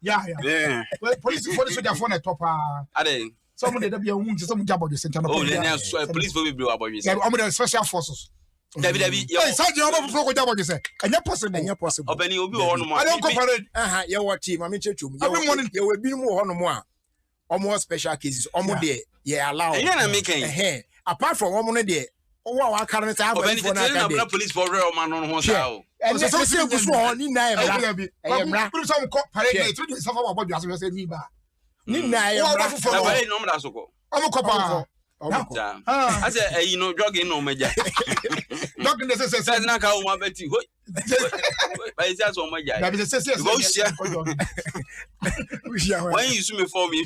Yeah. Well, police for the phone at top. Someone that be a wound to some job of the center. Oh, police will be about you. I'm special forces. David, Sergeant, I'm going to say, and you're possible. I don't compare it. Your team, I'm in church. Every morning, you will be more or more special cases. Almost there, yeah, allow. Apart from 1 minute there. Oh, I can't have a police for real man on one side. And so, some parade to some about you as a Niba. Nina, I'm a copper. I said, you know, jogging no major. Doctor says, not how one bet you. But that's all my guy. Why you sue me for me?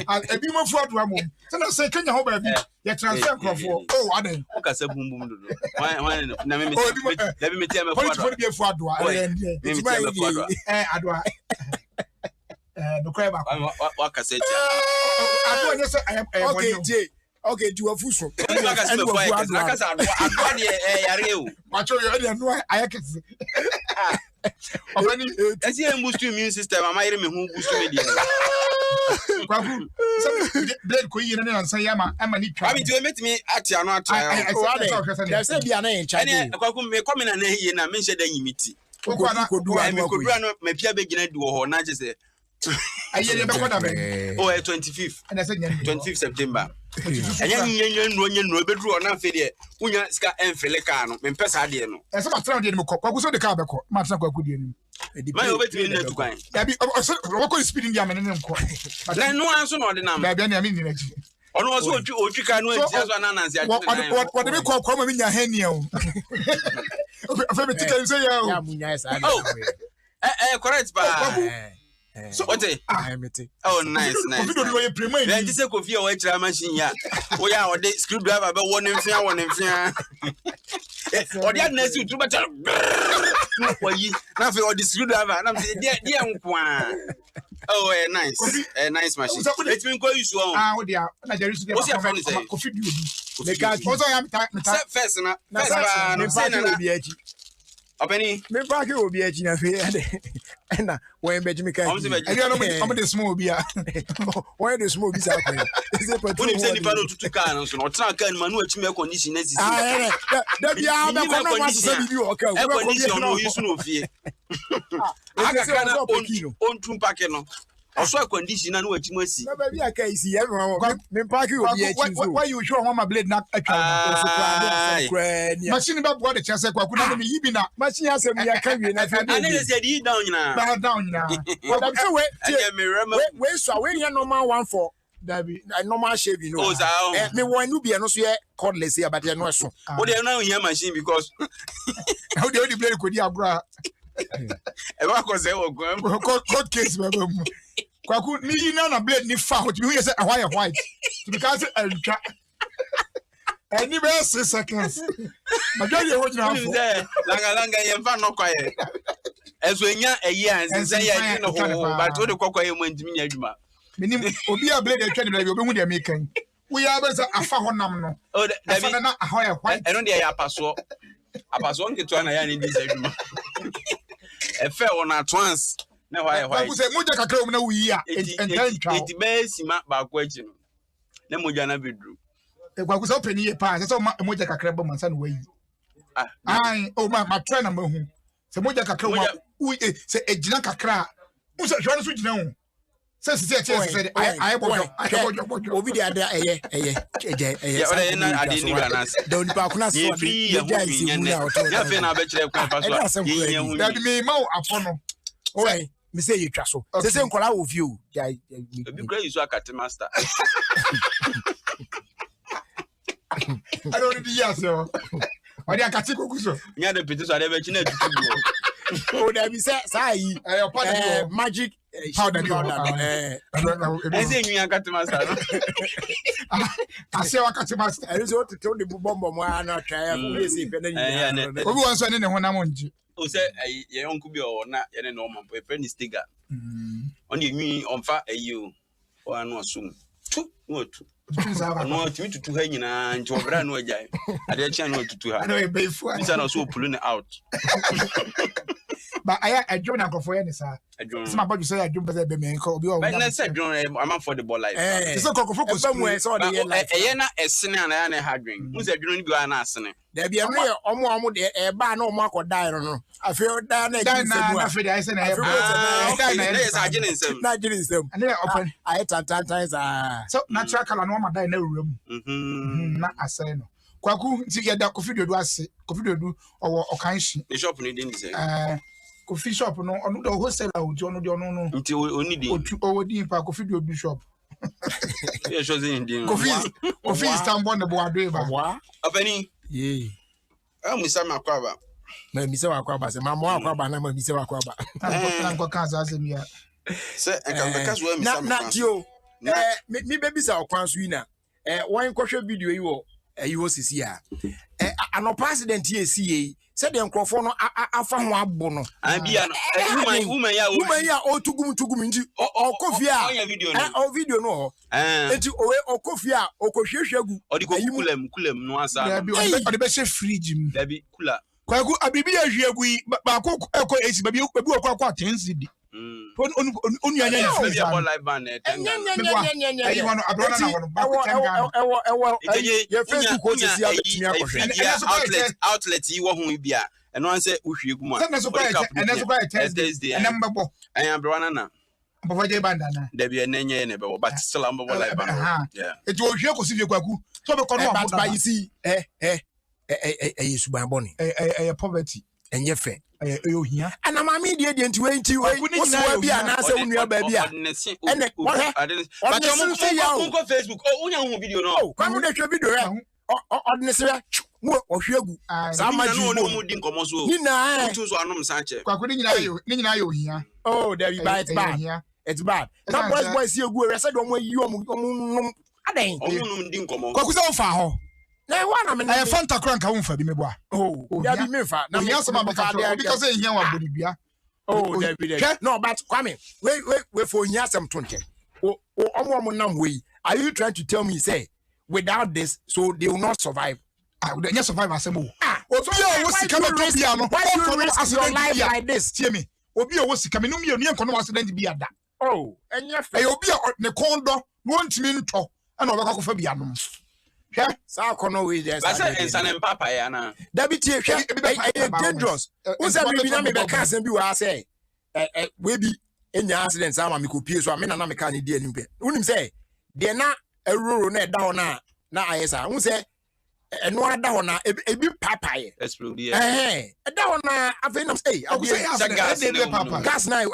A be more fraud, Ramon. So I say, can you hold me? Yet transfer for. Oh, I didn't. Okay, so boom. Why? Let me tell you, what be a fraud? No crab. What can say? Okay, Jay. Okay, do a fuso. As you boost your immune system, I might remember who boosted me. Blood queen and say, I'm a need to meet me at your not. I said, be an inch. I come in and I mentioned the immunity. Could do my Pierre beginner do or not just say. I hear you 25th, and I said 25th September. And young no bedroom or not failure. When you scar and Felicano, when Pesadiano. As I'm trying to go, what was the Cabaco? Master Cocudian. My over to the coin. What is speeding Yaman and but then no answer on the number. I mean, on what you can know just one answer. What do you call coming in your hand? Oh, correct, but. So what? Oh, nice. Then this is coffee or extra machine. Yeah, we are the screwdriver, but one in fear. Or the other next to better. Nothing or the screwdriver. And I'm saying, dear, oh, nice machine. Let me call you so. There is what's your friend say? First, Penny, me back will be a Gina and when Benjamin can. I'm the small beer. Why the small beer? When you send the to cannons or track and manual to make condition necessary. On two packeno. Also a condition and what you must see. Maybe I can see everyone. Why you show my blade not a machine about what the chance I couldn't even machine has a can be and said he down now. Where's so when you're normal one for normal shape, you know. Me when you be an also cordless here, but you're not so. What they are now here machine because how the only blade could you have court case, Kwaku, me na blade ni found. You say white because and you 6 seconds. But you what you have langa yemfa no kwaye. Ezo a year and say you know but what the kwaye mo ntimi nya adwuma. Minim obi a blade e twa ne obi hu de making. We are better afa honam no. Oh, that na ahoya white. I don't dey apaso. Apaso nketo na ya ni dis adwuma. E fe on at once. No, why say Moja Kakra na we here and it best ma ba kwa echi no na Moja na bedru e kwa ku so pani e pa say Moja Kakra ba mansa no we ai o ma try na ma hu say Moja Kakra we say ejina kakra u say hwa no so jina hu say say I obi dey ada eye na ade ni ba na don pa kuna so ye guys ya fe na be kire kwa pa so ye hu that me ma afo no oi me say you trust so say nkola wo view obi great you so akate master I don't need yes so odi akate kokuso nya de pete so ade be china tutu o da bi say magic powder say nyu akate master ase akate master I say what to the bombo mo na try we say pe na nyu obi won so ne honam nji o say ye yonku bi o na ye ne no man pe ni stiga on the nwi on fa ayi o anu asum What? No, to hang and to a brand new guy. I didn't channel to her. I know a bay for it, and also pulling it out. But I don't know for any, sir. Some about you say I do better than me. I said, I'm up for the ball. It's a cock focus somewhere. So a sinner and a hard drink. Who's a drink? You are not sinning. There be a real almost a bar no mark or die. I feel down again. I said, I didn't them. And they're open. I had sometimes so natural color no my die no room. Not a say no. Kwaku nti ya da kofi do ase kofi do owo okanshi the shop ni dey say kofi shop no onu do wholesale out onu de onu no nti oni dey owo din pa kofi do shop yeah show say din kofi Istanbul ne bo ado ba wa afani yeah misa makwaba na misa wakwaba se mamo wakwaba na misa wakwaba nko kan za se mi ya se enka so misa na tio mi baby sa okwanso yi na wan kwhwe video yi wo you see here. An president here see said the microphone afa ho abo no. Bia no woman ya o tugum nti o kofia o video no. Enti o kofia o kohwehwe agu. O di kulem no asa. O de be she fridge mu. Da bi kula. Kwagu abibi ya hwe agu yi ba ko eko esi ba bi okwa 10 cd. On your live band outlet you who be and one say Ushiguma and number I am Branana. There be a name, but still I'm live band. Yeah, it was your Kwaku. So you see, a poverty and your friend. And I'm a media into 20 what's why be an answer when you're baby. And what I didn't say Facebook. Oh, video no. Come on, the video. Ordinary or Shagu. No didn't come also. Nina, choose one of Sanchez. Quackling here. Oh, there you buy it bad here. It's bad. Some boys you go. I said, don't you I didn't come on. Quackle for na one am na fanta kranka wo mfa bi meboa ya bi mefa na me asema because ehia wa bodibia no but Kwame we for ehia asem to nche omo nam we are you trying to tell me say without this so they will not survive they not survive asem obi o wo sika me to bia no why you risk your life like this tie me obi o wo sika me no me no enkono accident bia da enya fe obi ne kondo no ntimi nto na obekwa kofa bia no sa kono we there say ensan papa ya na da bi tie hwe dangerous who say me na me be ka asem bi wa say we bi enya accident ama me kopie so me na me ka ne die ni pe unim say de na eroro na da ho na ayesa who say eno ada ho na ebi papa ye explode da ho na afi na say gas na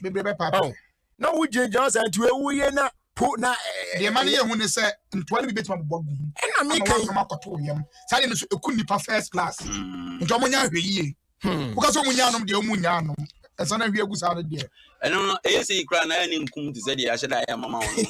be papa na we just and we ye na na the money who say ntwani bi betima bogu na me kan makoto yam say no ekuni pa first class nto omunya hweyie because omunya anom de omunya anom esa na hwe agusa no de eno esi kra na ani nkum ti say de aheda ya mama won say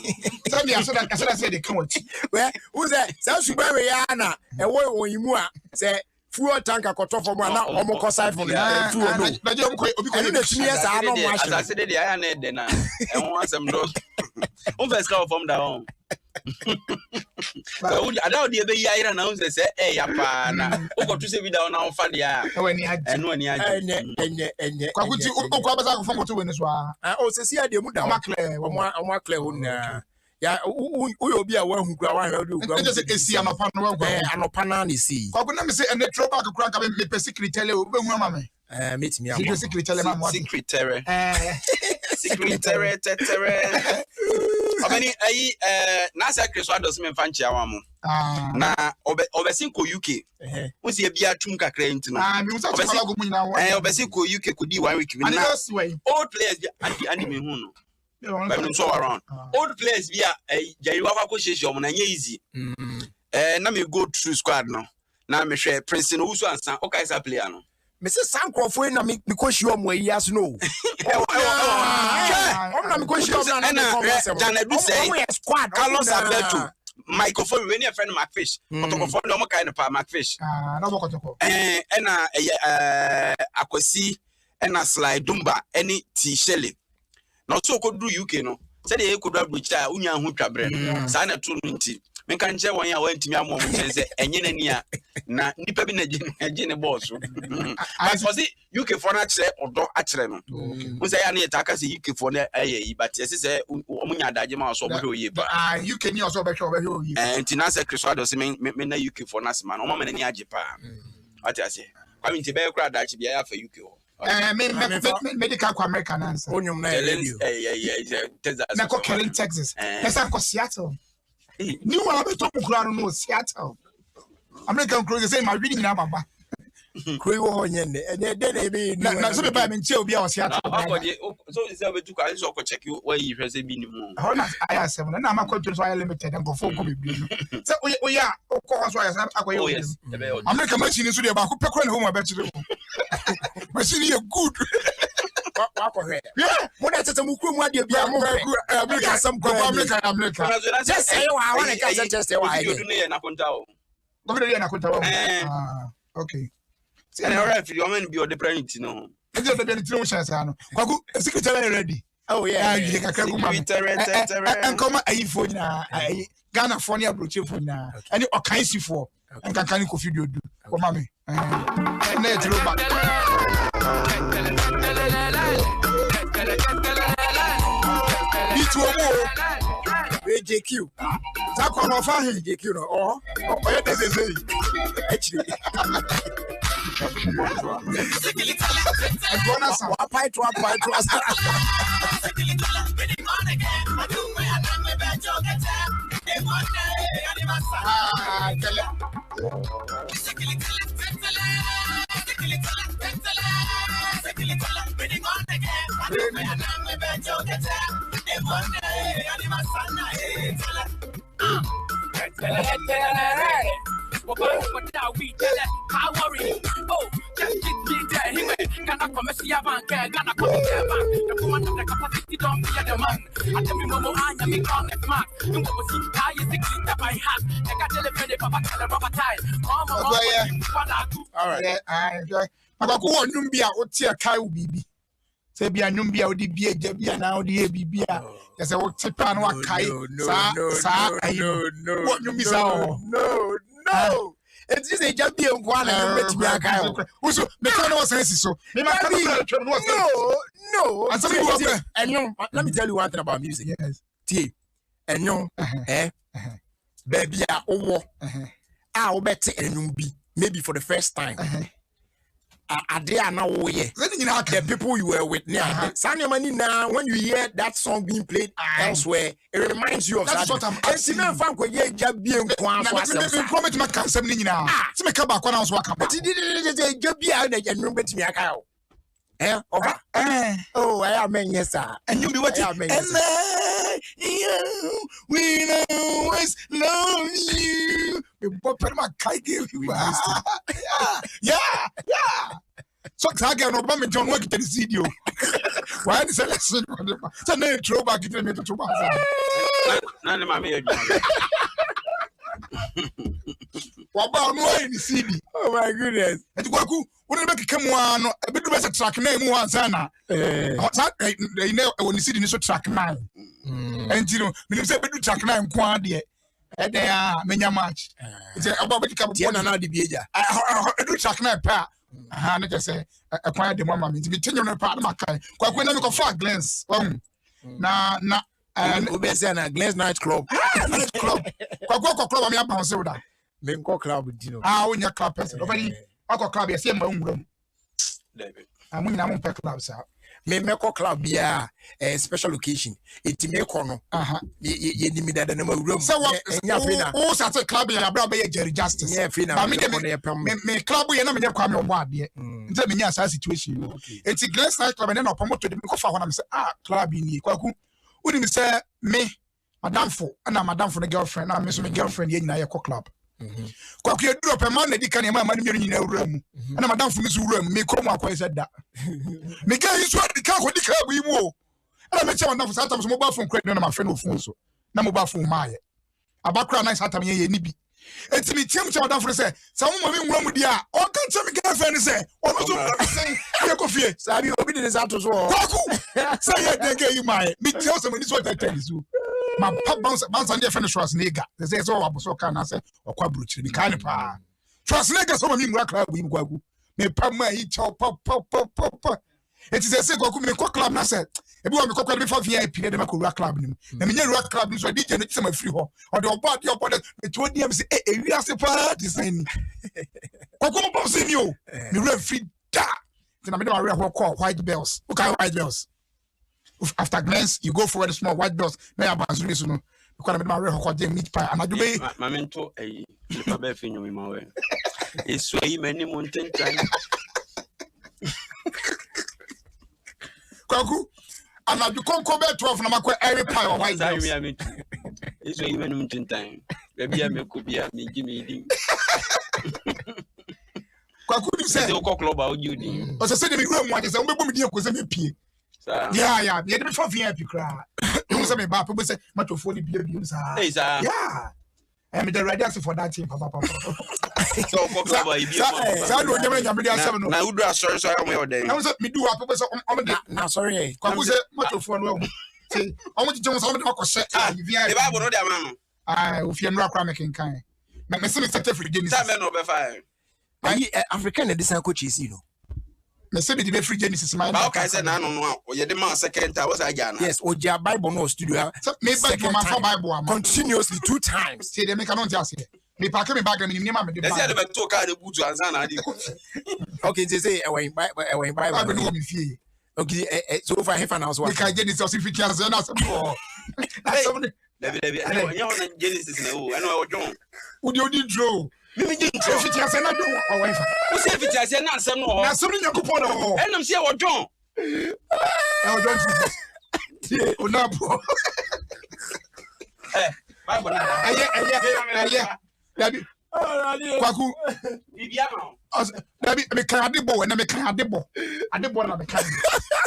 de aheda say de kan wachi we who say suba we ya na ewo oyimu a say fuel tank akotofo mu na omoko siphon na fuel no na je obi ko na timi esa no mo as I say de ya na de na ehun asem do on first come from down ada odi ebe yaira na unse say ya pa na okotu se bi down na on fa dia eno ani enye kwakuti okwa basa ko fongo to we ni so o se si ade mu da o clear ho na ya uyo bi a wa hu kura wa hwe odi kura se esi anopa no wa anopa na ni si kwaku na me se ene throw back kura ka me secret tele o be hu ama me meet me secret tele ma mo secretary Obeni ayi na say Chris Wados me fa nchia wa mo na obesin ko UK wonsi e bia tum kakra nti no me musa chokola go munyina wa obesin ko UK kodi 1 week na old players and me hu no but no so around old players bia jari wa ko sheshe o mo na nya easy na me go through squad no na me hwe Prince no usu ansan o kai sa player no me say sankofo na me ko shi omo yi as no na me ko shi omo na Janedu say Carlos Alberto microphone we near friend Macfish otokofo no mo kai no pa Macfish na bokotoko na akwasi na slide dumba any T Shelley no so ko do UK no Said you could have reached out Unya Hutra brand. Sana Tunti. Menkanche one ya went to me a moment and yen na nipa bi na gene boss. As was it UK for actually or do actually. We say I need to say UK for but yes, say Umunya Dajima so you can also be sure and Tinasa Crisado saying me UK for Nasman, or Mamma and Yajipa. What I say, I mean to be a crowd that should be for UK. Medical American answer. Kelly, Texas. Yes, I'm Seattle. New one to no Seattle. American cruise say my reading number. Creole and then not so by me chill be our Seattle. So is that to also check you where you has been. I asked him, and I'm a country so I limited and go for so we are, of course, yes. American machine is about who peck home about you. Machine good. Yeah, what that's a mukum, what you be America, some America. Just say, I want to just say, why you okay. And all right, you want to be on the planet, you know. I don't have any chance. Secretary ready. Oh, yeah, and come a phone, Ghana phone, your brochure for now, and all kinds of for, and can you do? Oh, mammy. JQ. That one of JQ or actually. Say be a numbia or the beer, Jabia now the Bibia. There's a what Tipan or Kai. No. It's just a Jabia one and also Mecano sense so. No. And no, let me tell you one thing about music. Yes. T. And no, baby, I'll bet and be maybe for the first time. Are there now? The people you were with now. Now, when you hear that song being played elsewhere, it reminds you of that. That's what I'm asking. Oh, I am yes, sir. And you be what I mean. We always love you. Yeah. So I get no bomb John work to the video. Why is it lesson? So now throw back to me to none of my what about more in the CD? Oh my goodness. And to go, when you come one, a bit of a track name one sana. What's that? They know when you see the initial track 9. And you know, when you say track 9 quantity. And they are many match. It's about what you come to another behavior. I do track 9 pa. I just say, acquired the mama to be telling you part of my kind. Quite when I look for Glens. Nah, and Glens Night Club. Night Club. Club, I'm your bounce over that. Menko Club, you know. Ah, when your club person. Nobody, I got club, I see my own room. I'm in our clubs out. Meko Club, yeah, a special location. It's Mekono. You need me that number room. So what? Oh, such a club in a brother, Jerry Justice. Yeah, I mean, me club, you know, me come on board. Tell me, yes, situation. It's a glass night club, and then I'll promote to the Miko when I'm saying, club in the Kwaku. Wouldn't say me, Madame for, and I'm Madame for the girlfriend. I'm missing my girlfriend in a club. Kwaku, you drop a man that you can have money in a room. And I'm Madame for Miss Room, me come up, I said that. Me get you swear the car with the club we move. And I met you enough sometimes mobile phone credit on my friend of phone so. Na mobile phone my. A background nice at me, Nibi. Enti me tiam cha odafo say some mama nwura mu dia o kan che me girlfriend say o no so say ye ko fie sabi obi de za to so kwaku say ye denke yi mai me tiam so mani so tell you ma pop bounce on the finish was nigga they say so aboso kan na say okwa bruchiri me kan pa trust nigga so mami nwura club yi kwaku me pa ma yi chop pop it is a say kwaku me club na say ebi wa me kokwa me fa VIP na dem akora club nim na me nya rock club so DJ no tse ma free ho or the body me to dem say wi ase pa design kokwa bo say ni o me re free da na me dem are ho call white bells okay white bells after glance you go for the small white bells na ya banzuri so no because me dem are ho call dem meat pie and adube mamento pa be fi nyomi ma we eso yi mani mo ntentan kwaku and I become cover 12 na makwa every pie or white bells eso yi mani mo ntentan baby am ko bia me gimi din kwaku ni say o club ba o judi o say dem igwe mu ade say mbebo mi din ko say me pie yeah me dem for VIP cra you say me ba people say matofo ni bia bi sa yeah me the ready for that team papa so o club ba ibi sa do nyame nyame dia asem no na udu asori so am we odai na so me do wa people say na sorry kwaku say matofo no say omo ti jom so omo de akose the bible no dey am no o fie no akra me kenkan me say me certificate Genesis sa me no be fine African edition coach is me say me the free Genesis my ba okay say na no o ye de man second time was agya na yes oja Bible no studio so me back my for Bible am continuously 2 times say they make no just me pack me bag me ni ma me de say they to car de butu ansa na adi okay say Bible no me fie okay so far hefa na so we can Genesis if it has na so David you know Genesis na o eno e odon odi draw me get if it has na do o wife o say if it has na asem no ho na asem ni yakopon no enam say odon odon ti o na bo Bible na aye David kwaku bibia ma David me kan adebo na me kan adebo na me kan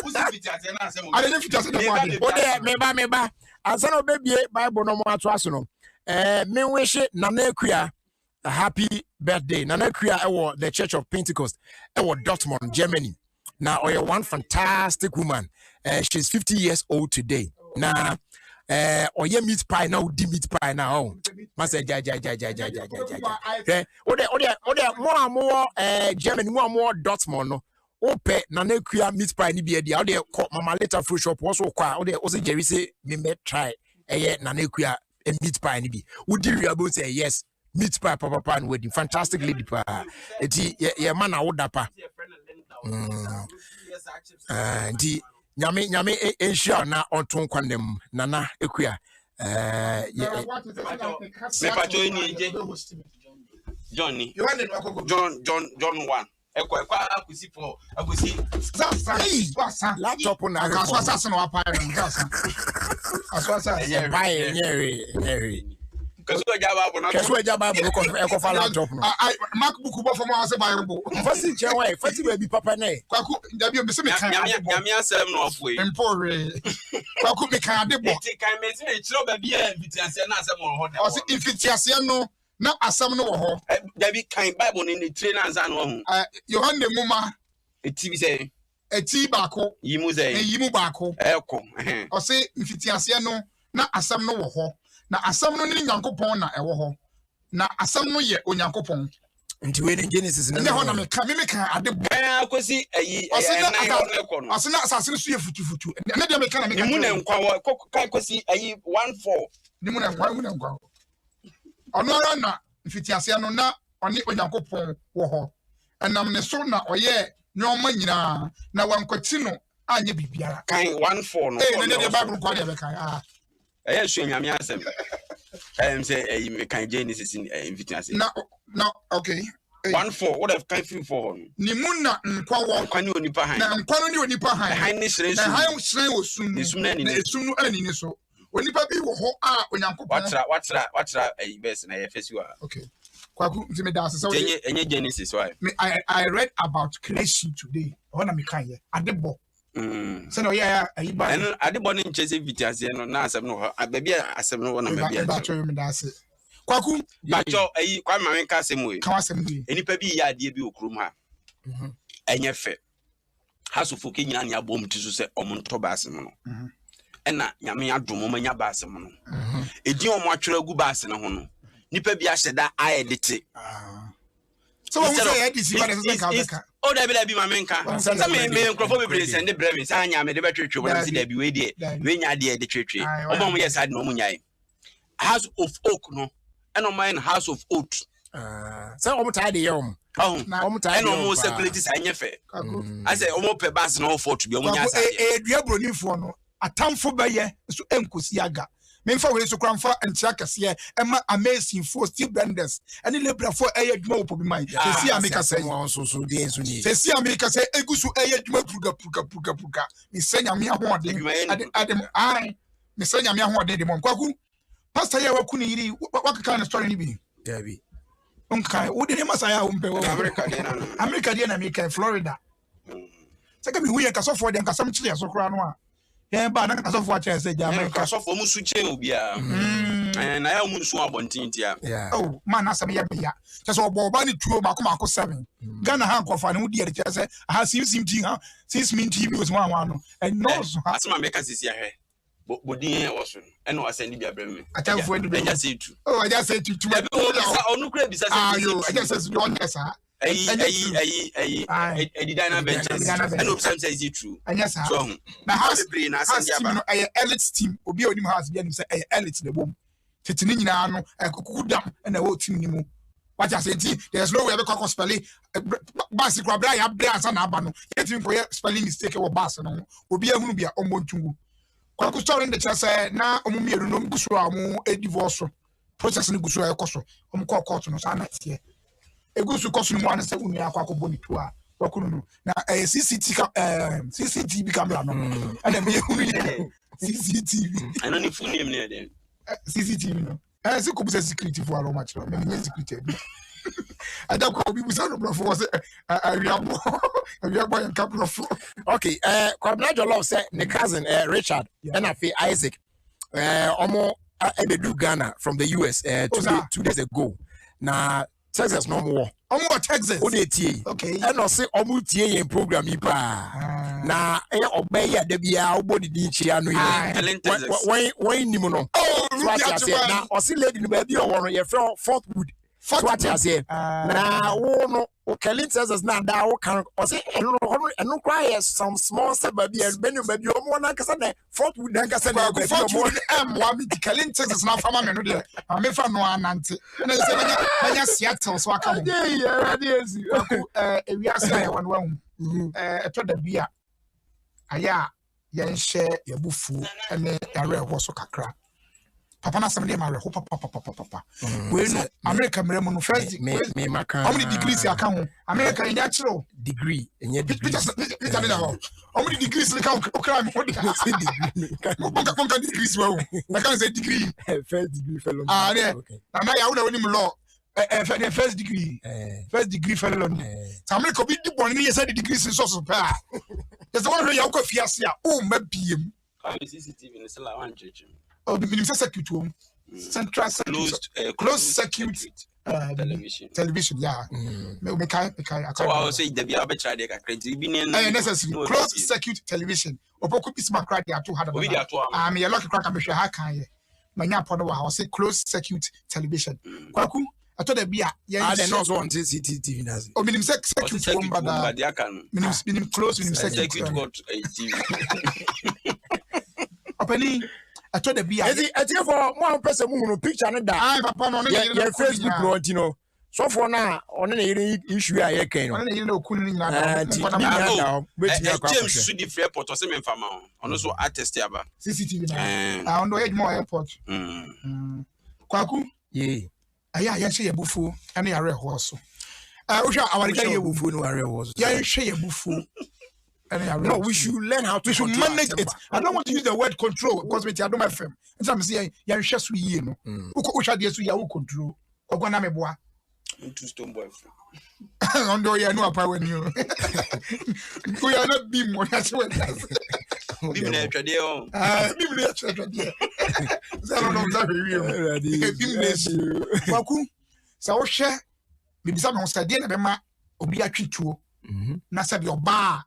o say if it has na asem I don't fit say o de me ba ansana obebie Bible no mo ato aso no me wish Nana Akua a happy birthday. Nana Akua ewo the Church of Pentecost ewo Dortmund, Germany. Now one fantastic woman. She's 50 years old today. Now oye meat pie now di meat pie now. Masa ja. More Germany more Dortmund no. Ope Nana Akua meat pie ni bi e dia. O de mama later fruit shop also kwa. O de also Jerry say me try Nana Akua meat pie ni bi. Would you about say yes? Meat pie papa and wedding fantastic lady pa eti ye man awoda pa ndi nyame ensure na onton kwanem Nana Akua me pacho ni je Johnny John 1 ekwa akusi for akusi sa laptop na aswasa no apa aswasa nyere Kesu eja Bible ko fa laptop no MacBook bo for mo ase Bible fasi chewe fasi we bi papa ne kwaku ndabi me se me kan nyame asem no afoi empore kwaku me kan adebo ti kan me se chiro ba bia invitiase na asem no ho o se invitiase no na asem no wo ho dabi kan Bible ni train ansa no ho Yohane Muma eti bi se eti baako yimu baako eko o se invitiase no na asem no wo ho na asam no ni Nyankopon na ewo ho na asam no ye Onyankopon nti we ni Genesis na ho na me kan adebo akosi ayi na asena asase so ye futufutu na de me kan na me kan mu na nkwa kan akosi ayi 14 ni mu na nkwa ono ara na mfitiase no na oni Onyankopon wo ho enam ne so na oye nyoma nyina na wankwati no anye bibiara kan 14 no na de Bible kwa de be kan so nyame asem say me kan Genesis invitation na okay 14 what have kind feel for ni munna nkwa wo nkwa ni onipa han na nkwa no ni onipa han han ni shren na han shren osum na esum no ani ni so onipa bi wo ho a Onyankopon watra best na festival okay kwaku ntime da asesa wo enye Genesis why I read about creation today ona me kan ye adebo so no yeah ayiba and adebo ni nchese vitiase no na asem no ba bia asem no na ba bia ba tro me da ase Kwaku bacho kwa ma menka asem we ka wasem di enipa bi ya ade bi okrum ha enye fe hasofo ke nyina ne abom ti so se omonto baase no ena nyame adom ma nya baase no edin omo atwere agu baase no ho no nipa bi ahyeda ayedete so when say edisi ba dey ka beka o da bi ma menka say me nkrofo be bre send brevin say anya me de betwetwe bo say da bi we de we nya de twetwe omo mo yes ade no mo nyae House of Oak no eno mine House of Oat say omo tired dey omo tired eno mo security say anya fe I say omo pe bas no for to be omo nya say dua bronifo no atamfo beye so enkosi aga memfa we so kramfa entia kase ema amazing for steel blenders ani lebra for eye dwuma wo pobi man sesi ameka say so dey so ni sesi ameka say egusu eye dwuma puga mi senya me ahoden adem ai mi senya me ahoden de mom kwaku pastor ya waku ni yiri wakaka na story ni bi David onka wo de masaya wo mpe wo America dey na America Florida saka mi huye kasofo de nkasam chile ya sokra no a ya ba na kasofo a chele se ja America kasofo mu su che obia na ya mu nsu abontin tia oh man asem ya bia se so obo ba ni tuo mako 7 Ghana ha kofa ne wo de ya se ha sim ti ha sim TV was one no and no so asema America sisi ahwe bodin was eno asend bia brem atamfo eni bia say tu I just say tu onu kura bisa say I just say you want that Dina Benches and Opsam says it true. And yes, so now house brain as a elite team, Obi Onim house be say elite the boom. Titini na no kukudam and the whole team ni mu. What I say there's no way we can spell it. Basi kwa bra ya bra asa na aba no. Yetim for spelling mistake we bas no. Obi ehunu bia omontungu. Kwa ku story the chance na omumieru no guso amu e divorce process ni guso e koso. Omko court no sa na tie. Egusu kosu mu anase unu akwa akoboni to a wakunu na CCTV camera no and me ehunu CCTV I don't full name near them CCTV no se ko busa security for alo match no me nye security ada ko bi busa no bro for say awiabo yan couple of okay Kwabena Jollof say ne cousin Richard and afi Isaac omo ebedu Ghana from the US 2 days ago na Texas no more. Omo Texas. O dey tie. Okay. And no say omo tie yen program yi pa. Na obey ya de bia obodi di chi anu yi. When ni mo no. Oh, na o si lady no ba bi o wo no ye from Fort Wood. What you say? Na wo no o Kelly Texas na da wo kan o say eno cry some small say baby and benu baby o mo na kasa na Fort Wood na kasa na baby Fort Wood wa mi Kelly Texas na fama me no de me fa no anante na say banya Seattle so aka mo yeah ezi ko ewi asa ya wan wan eto da bia aya ye nhye ye bufu ene yare ho so kakra papa na some dey marry ho papa we no America mere no first me maka how many degrees ya kan ho America nya chiro degree enye degree how many degrees ka okra me ho degree konka degrees wa I can say degree first degree fellow okay na ya wo ni law first degree fellow so America bi di born ni say degrees so pa there's one way ya ko fiase a o ma biem CCTV ni sala wan church oh the minimum circuit room central closed circuit television yeah me kai so I say the bia be try dey ka credit bi ni necessary closed circuit television opoku bisma crack dey ato hada me ya lock crack am hwe ha kan ye manya podo wa say closed circuit television kwaku ato da bia ya dey no so on CCTV na oh minimum circuit room bada minimum closed minimum circuit got TV openi ato da bia eti for mo person mu no picture no da papa no na Facebook no ntino so for na one na ire issue a ye kan no one na ire okun ni na James su di free airport o se me fama ono so artist aba CCTV na on do edge more airport kwaku ye aya ya hye yebufu ene yare ho so ohwa awari kan yebufu no yare ho so ya hye yebufu. No, we should learn how to manage it. I don't want to use the word control because I don't have them. And some say, "You share so ye no." Uko share this you control. Ogwa na meboa. Into stone boy. Ondo ya no apa when you. We are not beam what I say. Bimne twede o. Bimne twede. Zero no zawe wi. Bimne Kwaku. Sa wo hwe bibisa me ho sade na be ma obi atwituo. Na sabi oba.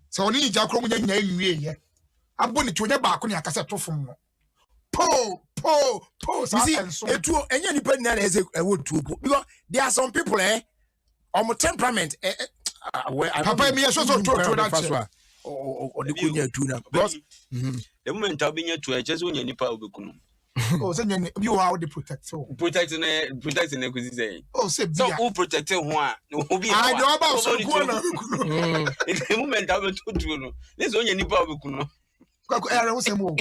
Sa oni ija kro mu nya nwie ye. Abo ne tuonya ba ko ne akasa tofom no. Po sa enso. Etuo enya nipa na eze ewo tuo po. Because there are some people temperament papa me so to that o de kunya tu na because the moment I be to just when nipa obekunu say you how they protect ne kuzi say say so who protect who a obi I know about so go na the moment I be to no this when nipa obekunu kwaku era wo say mo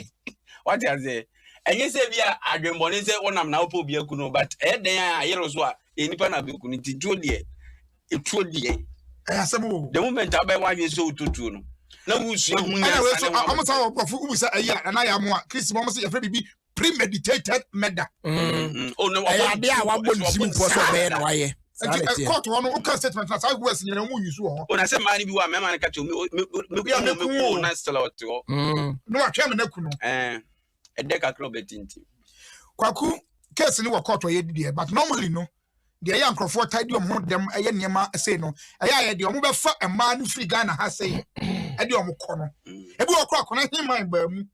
what you say enye say bia adwenbone say wonam na opo bia kuno but den a yero so a nipa na bekunu ti tuo de etuo de the moment I buy one so tutu no na wusu hu ya I'm say okofu ubusa ayi na ya mo a Chris mo say your be premeditated murder oh no I dey a wa bo nsimi po so be na waye court one o can statement na say west nyina mu yusu ho o na say man bi wa me man ka che me na still out ho no wa twa me na kuno e de ka club etinti Kwaku case ni wa court ye di but normally no the young Crawford tidy on them a yama say no a the omu fa a man free Ghana has say a the omu corner a book crack on him my bum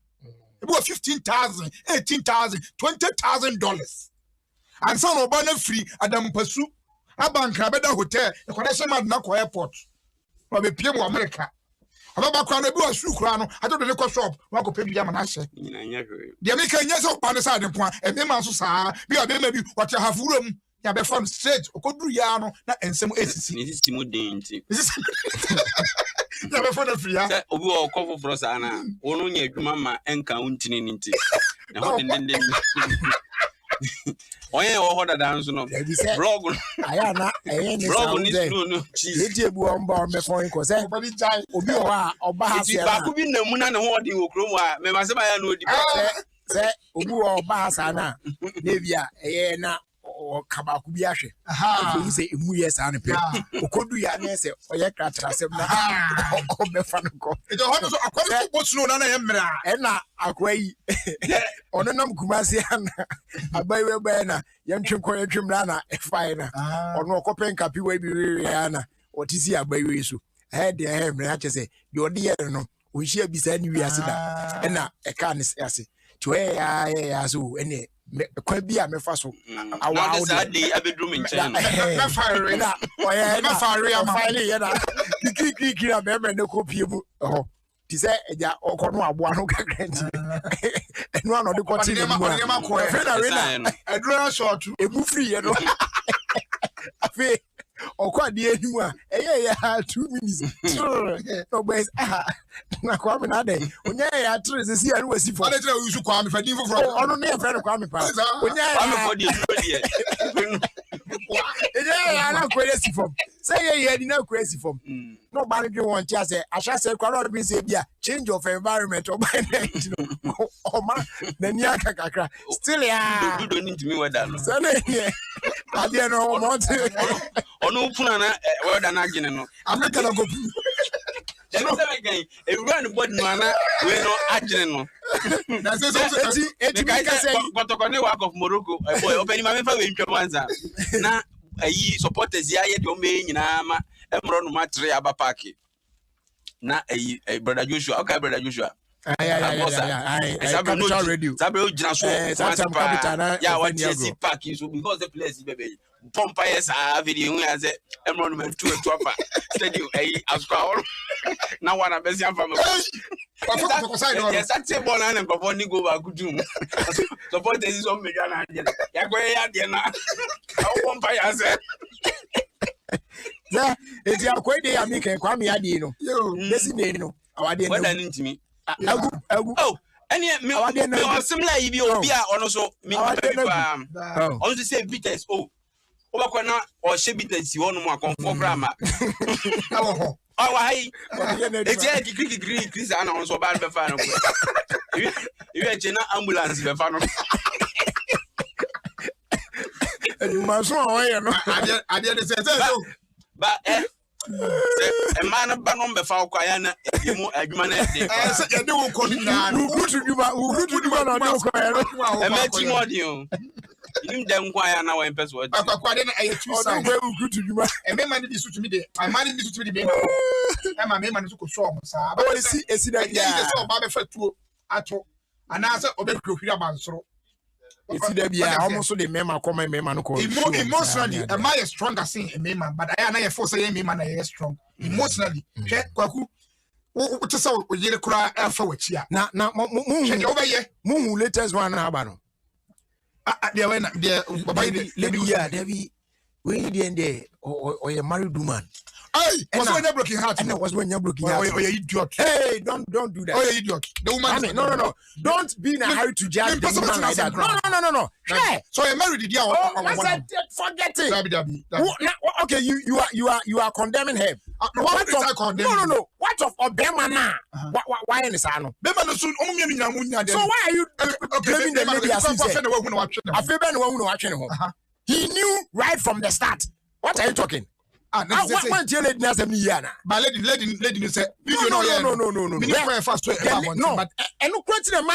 about $15,000 $18,000 $20,000 and some of banner free Adam pursue a bank Abeda hotel a connection at Nako airport or be PM America about crown a book sucrano I don't know shop what could pay Yamanashe the American yes of Panisade point and then man so be a baby what you have room. Ya be from straight okoduru ya no na ensem esisi ni sisi mu denti ya be from free ya obi o kofo frosa na wonu nya adwuma ma enka untini ni nti na ho den oye o ho dada nso no blog aya na ni blog ni no eti ebu omba o me fon ko se obi o ha oba ha se ba ku bi na mu na ne ho de okrom a me ma se ba ya no di se obi o oba ha sa na bia na o kabaku bi ahwe so say emu yes an pe okodu ya na se oye kratra sem na o be fa no ko e do ho so akwari ko bosuno na ye mra e na akwai ono nam kumasi ana abayiwe ba na yentwe ko yetwem na e fa na ono okopen kapi we bi ya na otisi abayiwe so he de he mra che se de odi ye no o hia bisa ni wi ase da e na e ka ne ase to ya so ene kwa bia mefa so awa dey abedrum nchen na fire na oye na fire am fire ye na kiki na be ne kopie mu ho ti se eja okono aboa no kakra nti enu ano de kwoti ni mu fe na we na edura short ebu free ye no afi okwa di enimu a eye ya 2 minutes no boys na kwa me na dey onya ya 3 se si anu wasi fo ale tira usu kwa me fadin foforo ono ne fe no kwa me pa onya ya kwa me fo di ya na kwa si fo say ye di na kwa si fo no ba dwe won tia se ahwa se kwa no be se bia change of environment o ba na o ma na ni aka kakra still ya do need me weather no so na ye ade no mo te ono puna na weather na agene no ameka na go no say e run body no na we no agene no na say so eti ka say kotokone work of Morocco boy obeni ma me fa we ntwa wanza na ayi supporters ya ye de o me nyina ma emro no matre aba park na ayi brother Joshua okay brother Joshua Capital Radio sabe o jina so capital na ya what is park so because the place baby Pompires a video we as emro no me to afa stadium ayi askwa na wana besi am from yes at say ball na nkofo ni go back to supporters is on media na ya go ya de na Pompires na eti akwai de ya mi kan kwa mi ade no besi de no awade no wada ntimi agu oh any me similar ibi obi a ono so me on to say bitters oh obakwa na o she bitters wonu mu akonfo grama oh why eti e kikiri Chris ana on so ba be fa no you e na ambulance be fa no e ma so o ye no ade de say so ba A man of Banon before Quayana, you more adman. You do call him now. Who to do a matching audio. You don't quire now and password. I good to you. And my man is to me. My man is to me. And my man is to show. I see that. Yeah, so Baba Fatu at all. And answer Obeko Hirabanso. It's the almost the mema come mema no emotionally, am I a stronger thing a mema, but I am a force a man I strong. Emotionally, Kwaku. What is so we cry for which ya? Now, over here, Moon latest one abano. There went there, Debbie, we there or a married woman. Hey, was when you're broken heart, and it was when you're broken heart. Oh, you idiot. Hey, don't do that. Oh, you idiot. The woman. No. Don't be in a hurry to judge the woman like that. No. Hey. So you married the forget it. Okay, you are condemning him. What is I condemn? No. What of Obama now? Why in the sano? So why are you blaming the lady as he said? He knew right from the start. What are you talking? What lady say no. And no question,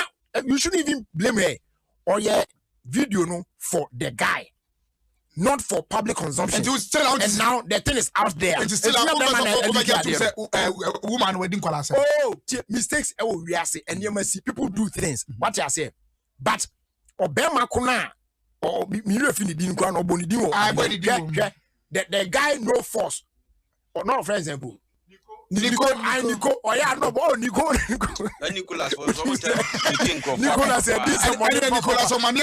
you shouldn't even blame her or your video no for the guy, not for public consumption. And now the thing is out there. It is still woman wedding call. Oh, mistakes. Oh, we are saying, and you must see people do things. What you say, but Obama kuna or me didn't go on Bonidi. The guy no force or no for example Nico oh yeah no Nico Nicholas was almost Nicholas said this money Nicholas on money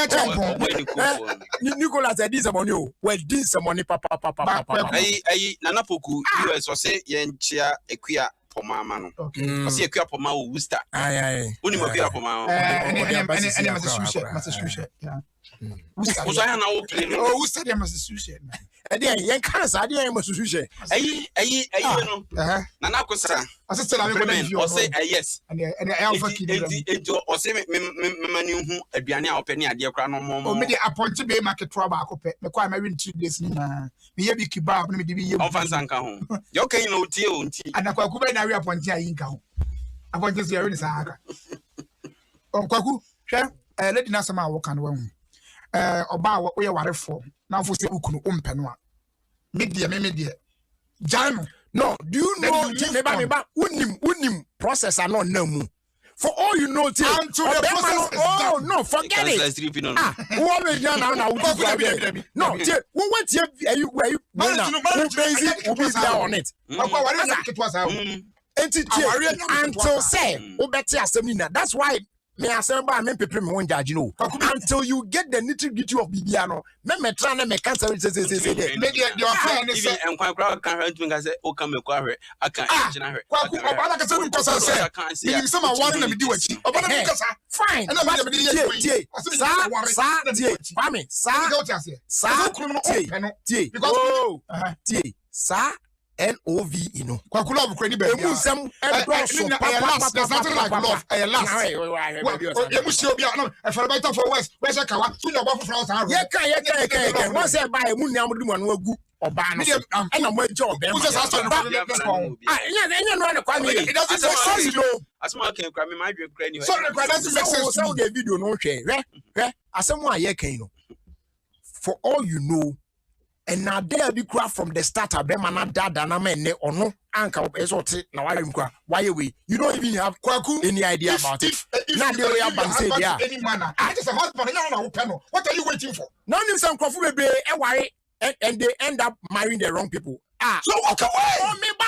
Nicholas said this money well this money papa I Nanapoku US or say yenchia equia poma mano o say equia poma o Worcester uni mo equia poma Usaya na o play oh Worcester dem as sushi Ade yen kan sa ade yen masuhwe ayi no na na kosa asese na me o say yes and I am fucking ejo o say me mani hu aduane a opani ade kra no mo o me dey appoint be market to ba akopɛ me kwa ma win 2 days ni na me ye bi kebab na me dey bi ye on fansa nka ho yo kan no tie o nti adakwaku be na we appoint ayi nka ho appoint say we ni sa aka on kwaku hwɛ lady na sama wo kan wo hu oba wo ye warefo na fo se ukunu ompe no a media jano no do you know me unim process are not namu for all you know till no forget it what we done now no we went here you basic we be there on it until say o better assembly na that's why me assemble me prepare me one judge you know until you get the nitty-gritty of bibiano me try na me cancel say media your friend say enkwan kra kan hwantun ga say o kan me kwa hwe aka engina hwe kwaku obala ka say no kosa say me some one na me di wachi obala me kasa fine and me di tie sa love you know kwaku love kwani ba emu sam there's nothing like love last emu si obi no e fere better for west kawa so your boyfriend house and ye kan once e buy emu niam du mo no agu oba no e na mo eje oba who says so enya no na kwa me it doesn't make sense no asema kan kwa me ma dwe kra ni so the doesn't make sense so the video no hwe asemu aye kan no for all you know and now there be cry from the start abema na dada na me ne ono anka esote na why we you don't even have any idea about it now they are ban say there any manner I just a husband no na what are you waiting for now nim some krofu bebre e ware and they end up marrying the wrong people so walk away oh me ba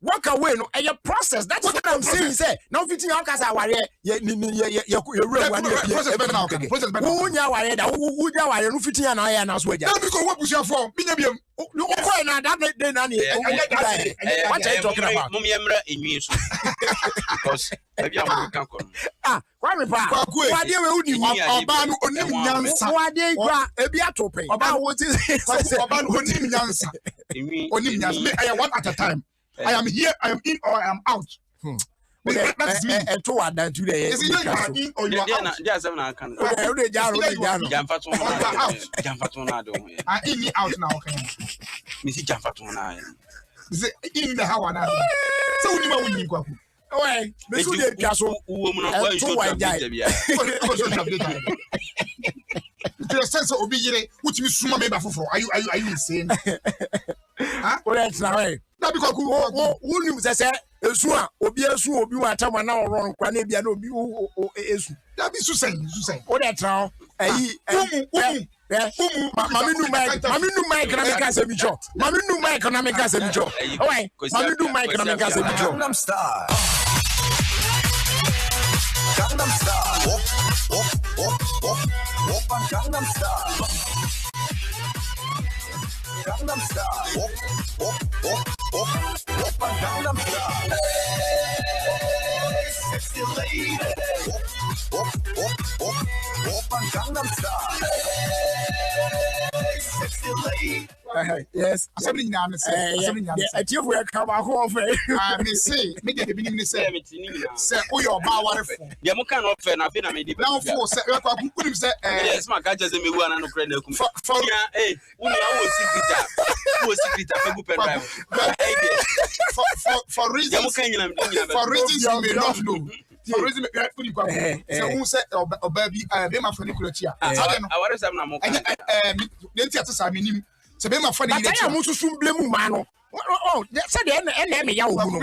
walk away no a process that's what I'm saying say now fitting how cause ware ye process better who nya ware da who nya ware no fitting na ya na so aja because what push for me biam okay na that day na what are you talking about mum yemra enwi so because maybe am kan kon kwa me pa kwa de we uni oba no onim nyansa kwa de kwa ebi atopen oba wo ti oba no onim nyansa onim nyansa I am one at a time I am here, I am in, or I am out. That's me. And to what that today is you are in or you are out. Just seven I can. I in me out now. Okay. Missy Jamfatuna. Say in the how na. So we ma win kwaku. Oi, me so dey twa so wo mu no why show that bia. To sense obi yire which me suma me ba foforo. Are you insane? Huh? Correct na way. Na because who nim say esu a obi wa tama na oron kwa na bia na obi esu. That be susen. What that now? Mami nu my economic asemicho. Mami nu my economic asemicho. Oi, mami nu my economic asemicho. Gangnam Style. Gangnam Style. Op on Gangnam Style. Gangnam Style. Op on Gangnam Style. Hey, sexy lady. Op on Gangnam Style. Hey, sexy lady. Yes. Somebody now say. I tell you come home for. Me say, me get the beginning say. Say, oh your ba ware fo. Dia mo kan offer na fe na me di. Now for say, we kwa kunim say yes ma ka jese me wu ana no kra na kum. Eh, unu ya wo secret. Wo secret fe gu pen drive. For reasons you may not know. For reason me kwa. Say who say obabi be ma fani kurotia. Aware sam na mo. Nti atesa menim. Se be ma fani ni. Ata ya mo susu blemu ma no. Oh, said the me ya wo no.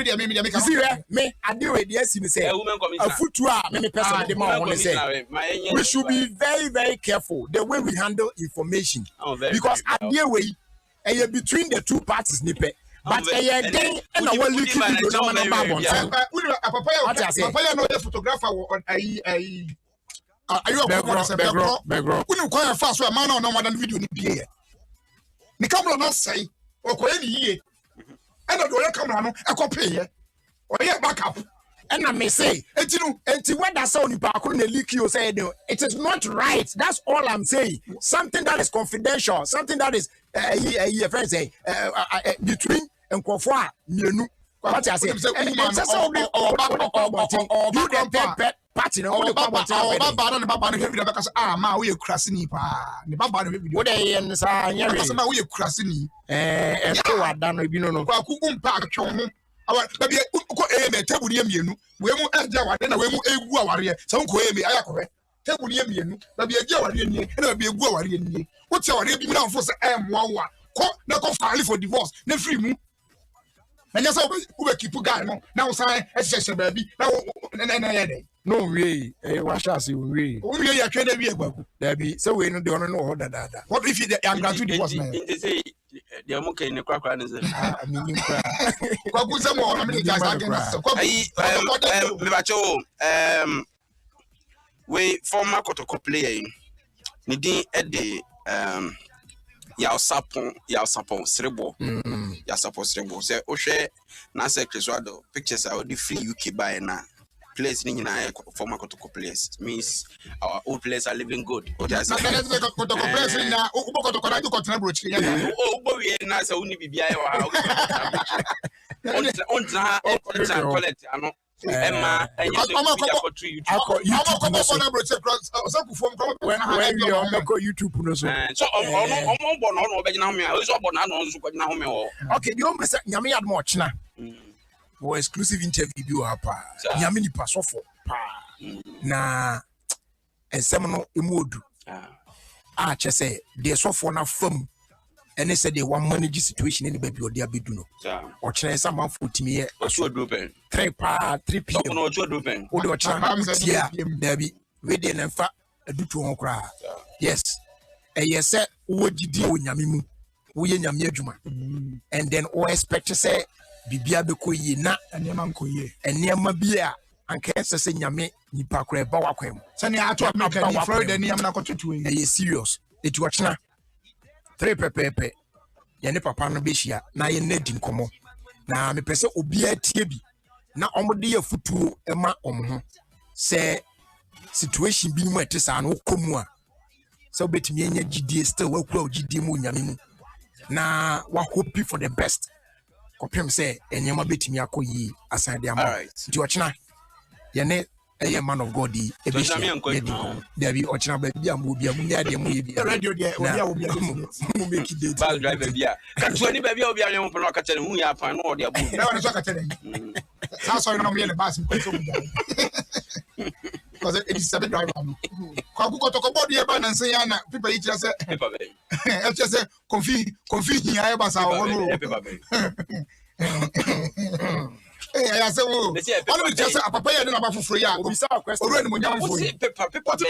See me adewe de asi ni say. Afutu a me person de ma ho say. We should be very very careful the way we handle information. Because adewe between the two parties ni pe. But then na wa leak video na ba bon. Papa no the photographer on background. Unu kwa fa so ma na no video ni bie. Ni camera no say okoye ni yie. And the camera no akopeye. Oye backup. And I may say, enti when that sound back on the leak you say it is not right. That's all I'm saying. Something that is confidential, something that is friend say between and Kofwa mienu. What I say? It's so you the party no the baba no heavy because ma we krasini pa. The baba no heavy. What dey nsa nya we. Ma we krasini. So ada no bi no. Kwa kuku mpa atwo ho. Awa baby ko me table ni mienu. We mu agya wade na we mu egu aware. So ko me ayakore. Table ni mienu. Baby agya aware ni na baby egu aware ni. What ya aware bi na fo se moawa. Ko na ko file for divorce. Na free mu. And that's how we keep guy now sign a baby. No way, what shall see we? Only a trader be able. There be so we don't know that. What if you are going to divorce? They say they're okay in the crack. I mean, we former Kotoko player. Nidi at the ya sapon srebo ya sapon srebo say o hwe na say Creswado pictures are the free UK buy na place ni na former Kotoko players means our old players are living good o just Kotoko players na ubo Kotoko na continue brochi ya ubo we na say uni bibia ya on collect ano Emma YouTube no so okay the only say nyame yad mo china for exclusive interview hapa nyame ni pasofo pa na ensem no emodu a che say the sofo na fam ene say the one manage situation in baby odi abedu no o chira say man for timi e so do pen 3 p.m. no so do pen o do chira dabi we dey na fa adutu ho kra yes yes say wo gidi o nyame mu wo ye nyame adwuma and then o expect say bibia be ko yi na enema nko yi enema bia anka say nyame nipa kra ba wakwam say ne ato America ni Florida ni am na kotutu yi serious it wo chira 3 pepepe yene papa no behia na ye nadi nkomo na me pese obi atie bi na omode ya futuo ema omho se situation bi mu etesa na okomu a se obetimi enya gidie still wakura ogidie mu nyame mu na wa hope for the best kopem se enyama betimi akoyi asade ama ti ochina yene a man of God, the Debbie Ochana, radio, make it bus driver. Can't you baby will be a young Panoka who you have found all the above? No one is telling. That's why I'm not the bus. Because it is a bit driver. Kabuko talk about the abandon say, people eat just a confusing here, but I said, oh, I just a papa and a for free. We saw a question when you see paper. What's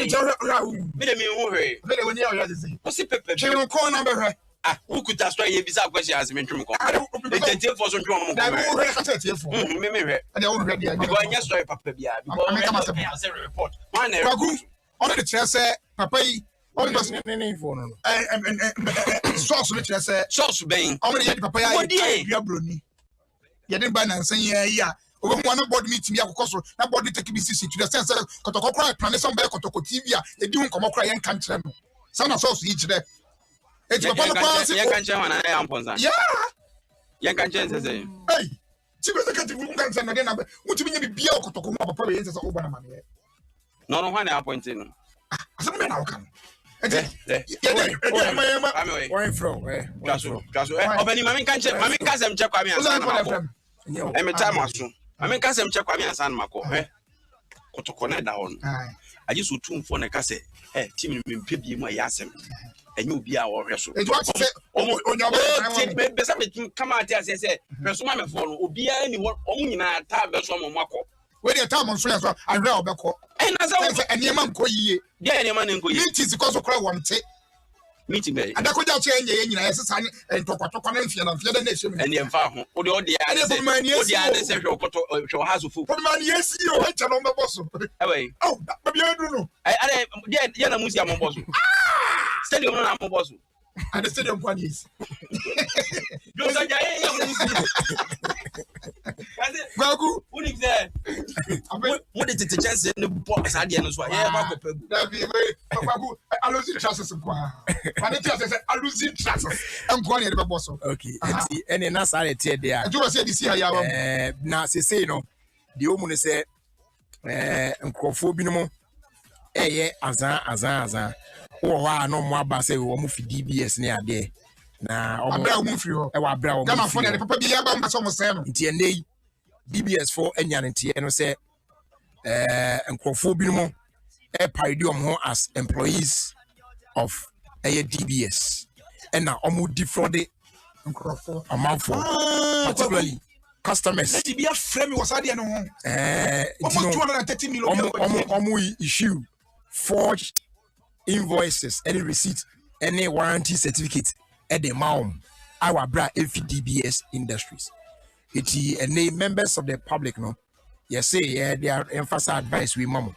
it pepper? She will call number. Who could just try a bizarre question as mentioned? I don't for some drum. And I already going yesterday, Papa. Because I report. One on the chair said, Papa. On the name for sauce, which I said, sauce bang. How many Papa? You're bruni. You didn't buy and say, yeah. One body meet me, of course, that body take me to the sense that Kotoko plan some better Kotoko TV, they don't come up crying country. Some of sauce each day. It's a policy. Yeah. You can change the same. Hey, she was a country who can send again. What do you mean? Be able to come up with a over money. No, one appointing. As a man, how come? Where from? Opening my cousin, check me and every time I soon. I mean, cousin, check me and San Marco. To connect down. I used to tune for a cassette. Hey, Timmy, Pibby, my yasem. And you'll be our wrestle. It was on your bed. Come out as I said, Persona phone will be anyone only in a tab or some Marco. When your time on friends, I read back. And as I said, and your man call ye, dear man, and go eat is because of cry one take. Meeting me. And I could not change and talk about the nation and the environment. Or the other has a fool. Yes, you are on the boss. Away. Oh, I don't know. I did Musia boss. Stadium on boss. And the stadium one is. Gagu, what is there? What is it? Just in the box at the end of I lose the chances of one. I lose the chances. I'm going to the boss. Okay, and then I started there. I do say this year. Now, say no, the woman said, Crophobium, Azan. Oh, I know more about say we move DBS near there. Now, I'm move you. I will brow. Come on, for the papa be about some seven. TNA DBS for any and say, and Crophobium, a paidium as employees of a DBS. And now, almost defrauded amount for particularly customers. Let it be a frame was I don't know. 230 million issue forged invoices, any receipt, any warranty certificate at the mount. Our bra FDBS Industries. It any members of the public no. Yes, say yeah, they are emphasize advice with mama.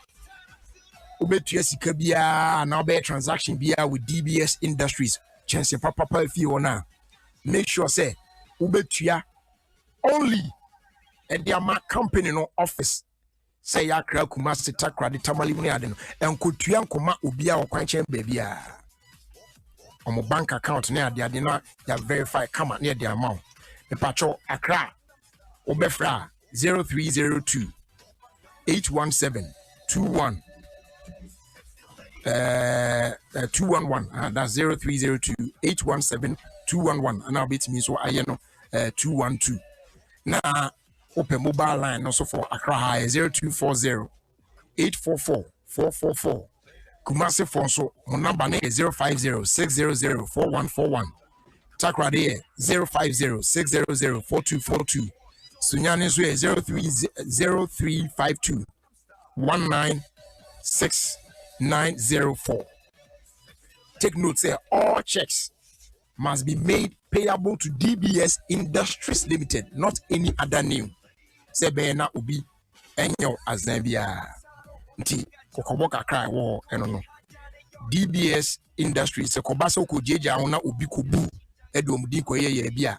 Ube to yesika biya now be transaction biya with DBS Industries. Chance papa if you wanna make sure say ube to ya only at their company no office. Say ya kra Kumasi takra the tamali muni adeno and could tuyan kuma ubia or quanchen baby on my bank account near the adena ya verify come near the amount the patrol Accra Obefra 0302 817 21 211 that's 0302 817 211 and I'll be to me so I know 212 now open mobile line also for Accra High 0240 844 444. Kumasi Fonso, my number is 050 600 4141. Takra there 050 600 4242. Sunyani Zwe 0352 196904. Take note, say all checks must be made payable to DBS Industries Limited, not any other name. Sebena ubi enyo azambia nti kokoboka cry wo eno DBS Industries se kobasa ko jeja ona ubi kubu edo mudi ko ye bia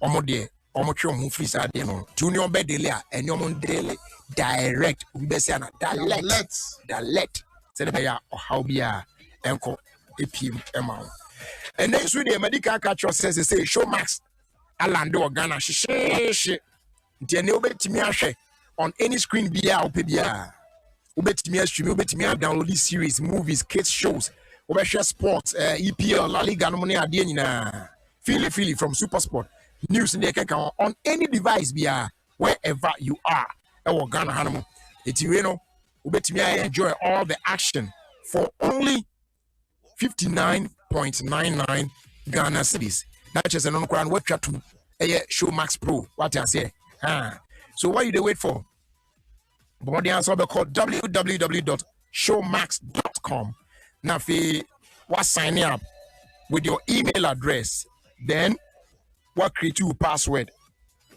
omode omotwe omo free sa de no junior bedele a enyo mo dele direct ubi be say na direct se de ya o how bia enko epim ema and then so the medical catcher says say show max alande organa she on any screen bia or pbia Ubetimi stream, ubetimi download this series, movies, kids shows, ubeshare sports, EPL, La Liga, no money ade nyina. Feel it from Super Sport. News in the account on any device via wherever you are. Ewo Ghana Hanamo. Etiweno, ubetimi enjoy all the action for only 59.99 Ghana cedis. That's just an on-crown web chat to Showmax Pro. What I say? So what you wait for? But the answer will be called www.showmax.com. Now, if you sign up with your email address, then what create you password?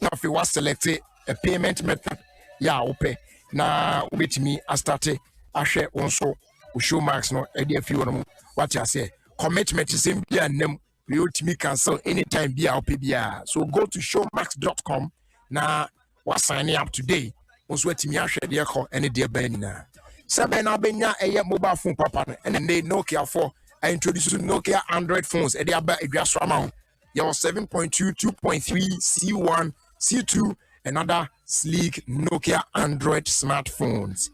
Now, if you select a payment method, okay. Now, with me, I started. I share also with Showmax. No, idea if you want what I say. Commitment is in be and you me cancel anytime be our PBR. So go to showmax.com. Now, what signing up today? Also, to me, I share the call any dear Benina. Seven Abenya a mobile phone papa, and then they Nokia 4. I introduced Nokia Android phones at the Abba Igas amount. Your 7.2, 2.3, C1, C2, and other sleek Nokia Android smartphones.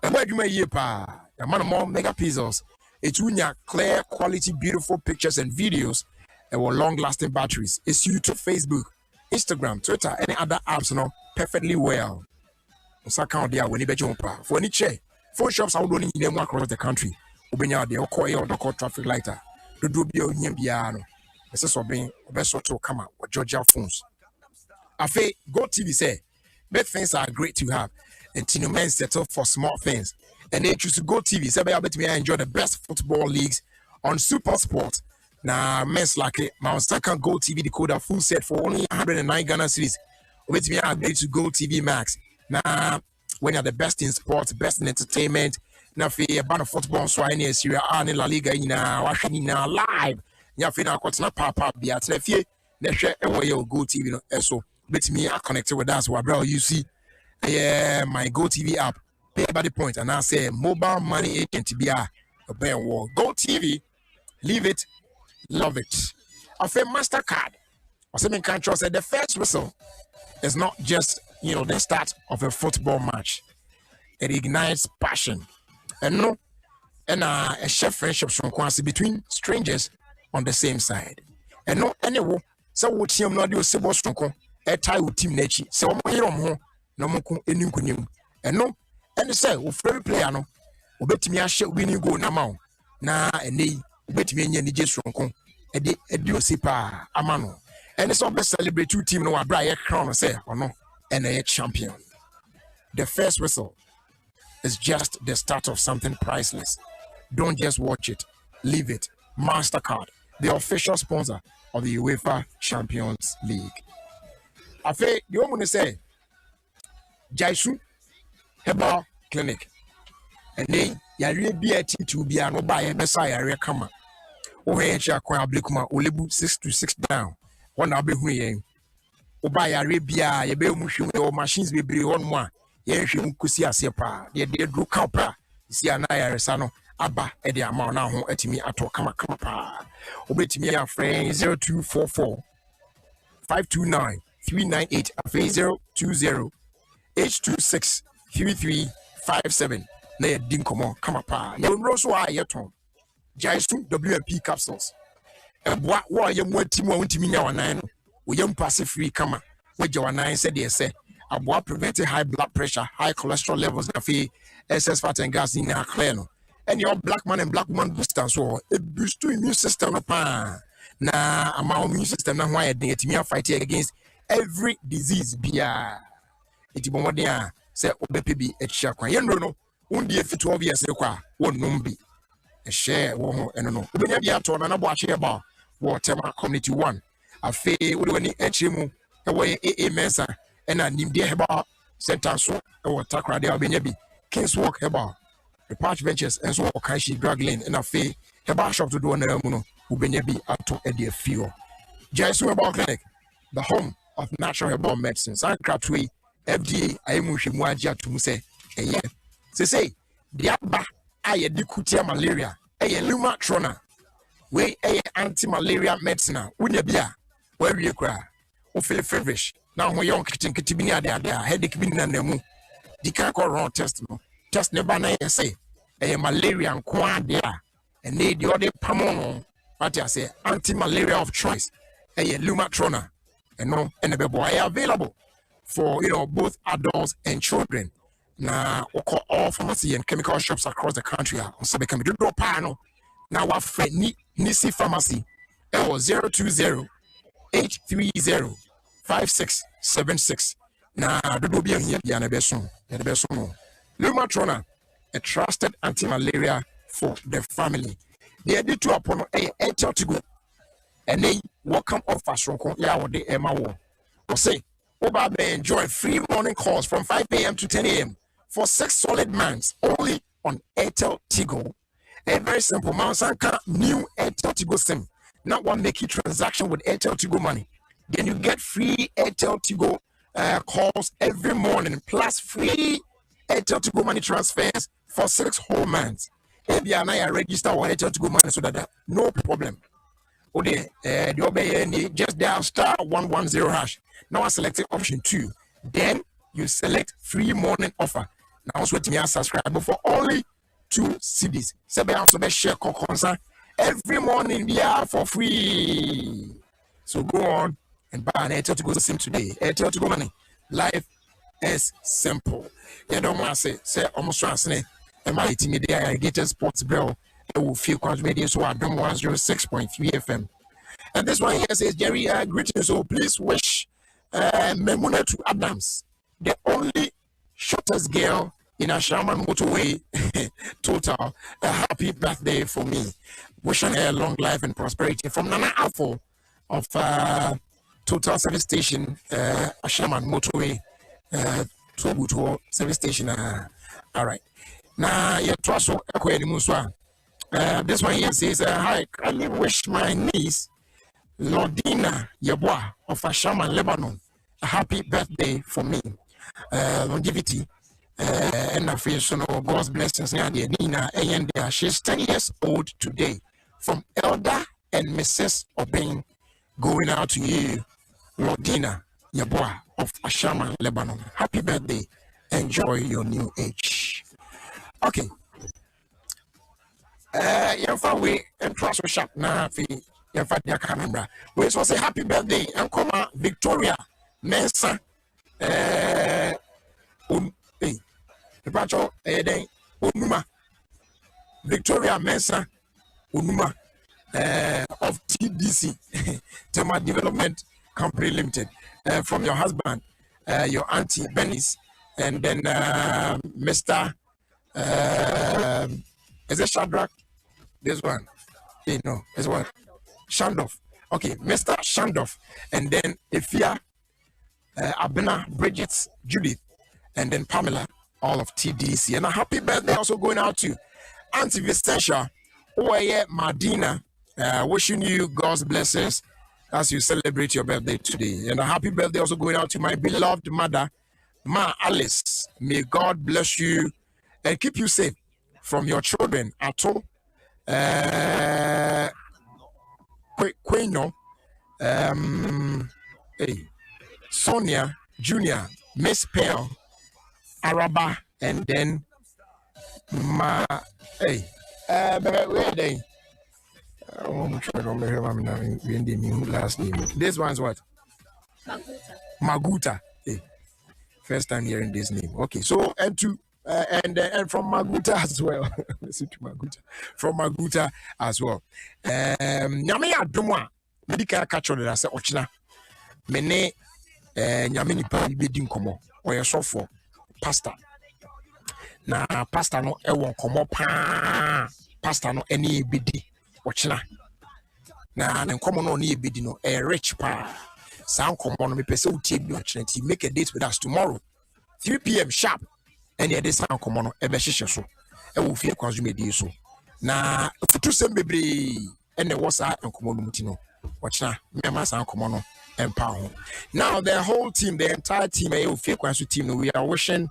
And where do you may pa? The man more megapixels. It's clear, quality, beautiful pictures and videos. And long-lasting batteries. It's YouTube, Facebook, Instagram, Twitter, any other apps, perfectly well. So count there when you bet your for any chair. Phone shops are running in them across the country. Ubenya de okoye or the traffic lighter. The dubio nyambiano. This is being best to come out with Georgia phones. Afe Go TV say, big things are great to have. And Tino men settle for small things. And they choose to Go TV. So I bet me I enjoy the best football leagues on Super Sport. Now, men's like Mount Stacker Go TV decoder full set for only 109 Ghana cedis. With me, I upgrade to Go TV Max. Now, when you're the best in sports, best in entertainment, now for a band of football, so I need Syria, and La Liga, watching now live. You have to what's not pop be at the next share away your Go TV. So, with me, I connected with us. What bro, you see, my Go TV app, pay by the point, and I say mobile money agent to be a bear war. Go TV, leave it. Love it. I feel MasterCard. Or something can't trust that the first whistle is not just, the start of a football match. It ignites passion. And a chef friendships from Kwansi between strangers on the same side. And anyway, so what team not do Sebo Stronko, a tie with Team Nechi, so no Moku, a new kunim. And say, free player, no, bet me I shall win you go now. And they bet me and DJ Stronko. Ediosipa Amano. And it's all best celebrate two team no Abraya crown say or no and a champion. The first whistle is just the start of something priceless. Don't just watch it, leave it. MasterCard, the official sponsor of the UEFA Champions League. I feel the woman say Jaisu Herbal Clinic. And then you be a team to be an obey Messiah come. Ohe kwa ablikuma olebu 6 to 6 down. One abehu yen. Oba ya rebia ye be mu hwem machines bebre on mo a ye hwem kusi ase pa. De dru ka pa. Si ana ya resa no aba e de ama na ho atimi ato kama pa. Obetimi ya friend 0244 529 398 020 826 3357. Na ye din komo kama pa. Ye nro so a ye ton. Jaisu WMP capsules. And what you want to me now? We young passive free kama. What your nine said, they say, about preventing high blood pressure, high cholesterol levels, excess fat and gas in our clan. And your black man and black woman booster, so it boosts to immune system. Nah, my immune system, now why I think me fighting against every disease. Bia, it's more than say, OBPB, a chakra. You know, only if 12 years, one numbi. A share one and no. We never had to an watch about water community one. A fay would any HMO away a mensa and a name dear about Center so or Takra de Albenebi, King's Walk about the Patch Ventures and so Kashi Drug Lane and a fay about shop to do an Elmuno, Ubenebi up to a dear fuel. Jaisu Herbal Clinic, the home of natural herbal medicines. I cratway FDA, I Mushimwaja to say, a year. Say, the Abba. Aye dikutia malaria aye lumatrona we aye anti-malaria medicine unya bia where you cry o feel feverish now when young kitchen kitibini ada headache bi na namu di ka ko run test no test never na say malaria and quadia and need the other pamono. What I say, anti-malaria of choice, Lumatrona, and no, and the boy available for both adults and children. Now, all pharmacy and chemical shops across the country are on some can do panel. Now, our friend Nisi Pharmacy, L020-830-5676. Now, the Dobia Yana Besson, and the Besson. Lumatrona, a trusted anti-malaria for the family. They are to upon a to go. And they welcome offers from Yawo de Emma War. Or say, Oba may enjoy free morning calls from 5 a.m. to 10 a.m. for 6 solid months only on Airtel Tigo. A very simple Mansanka new Airtel Tigo SIM. Not one make transaction with Airtel Tigo money. Then you get free Airtel Tigo calls every morning plus free Airtel Tigo money transfers for 6 whole months. If you are not register or Airtel Tigo money so that no problem. The obey just dial *110#. Now I select option 2. Then you select free morning offer. Now switch me and subscribe for only 2 CDs. Share every morning we are for free. So go on and buy an Airtel Tigo SIM today. Airtel Tigo money. Life is simple. You don't want to say almost translate. My team media Alligator Sports Bell. It will feel quite media so I don't 106.3 FM. And this one here says Jerry greetings. So please wish Memunatu Adams, the only shortest girl in a Sherman motorway total, a happy birthday for me. Wishing her long life and prosperity from Nana Alfo of Total Service Station, a Sherman motorway Tobuto Service Station. All right. Now, your trust this one here says, hi, kindly wish my niece, Lordina Yabwa of Ashaman, Lebanon, a happy birthday for me. Longevity and affirmation of God's blessings. Nina, and she's 10 years old today. From Elder and Mrs. Obeng, going out to you, Lordina Yabwa of Ashaman, Lebanon. Happy birthday. Enjoy your new age. Okay. We and trust shop na fi dia Canberra. We so say happy birthday and come Victoria Mensa the pacho Onuma Victoria Mensa Onuma of TDC Tema Development Company Limited from your husband, your auntie Benis, and then Mr. Is it Shadrach? This one. No, this one. Shandoff. Okay, Mr. Shandoff. And then Ifia, Abena, Bridget, Judith, and then Pamela, all of TDC. And a happy birthday also going out to Auntie Vicentia, Oye Madina, wishing you God's blessings as you celebrate your birthday today. And a happy birthday also going out to my beloved mother, Ma Alice. May God bless you and keep you safe from your children, Ato, Queno, Sonia, Junior, Miss Pearl, Araba, and then where are they? Last name. This one's what? Maguta. Hey. First time hearing this name. Okay, so and from Maguta as well. Listen to Maguta. From Maguta as well. Nyame adumwa. Medika catch on that say ochina. Mene nyame nipa bedi nkomo. Oye so for pastor. Na pastor no ewo nkomo pa. Pastor no eni bedi ochina. Na nkomo no ni bedi no rich pa. Sa nkomo no me pese utie bi ochina ti make a date with us tomorrow 3 p.m. sharp. And yet, this sound common, a beshisha so. I will feel consumed so. Now, for some baby, and there was a common mutino. Watch now, Mamma sound common and pound. Now, the whole team, the entire team, I will feel consumed team. We are wishing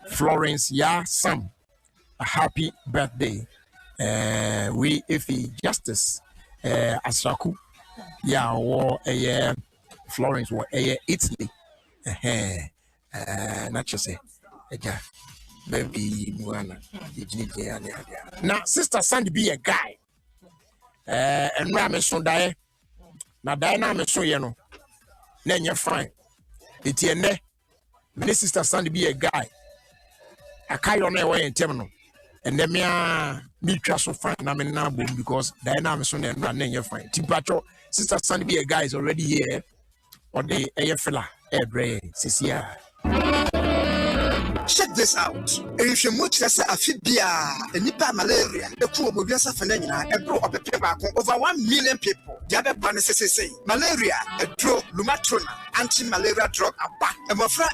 Florence, Sam, a happy birthday. We, if he justice, Asaku, war a Florence, war a Italy. Not just say, baby, Muana, now, Sister Sandy be a guy. And Ram is so die. Now, Diana is so then you're fine. It's your neck. My sister Sandy be a guy. I carry on away in terminal. And then me trust so fine. I'm in now boom because Diana is so then you're fine. Timpacho, Sister Sandy be a guy is already here. Or the air fella, every Cecilia. Check this out. If you much as a fibia, a nipa malaria, the poor Mobiasa Fanina, a bro of a paper over 1 million people. The other bonuses say malaria, a drug, Lumatrona, anti-malaria drug, a back, and my friend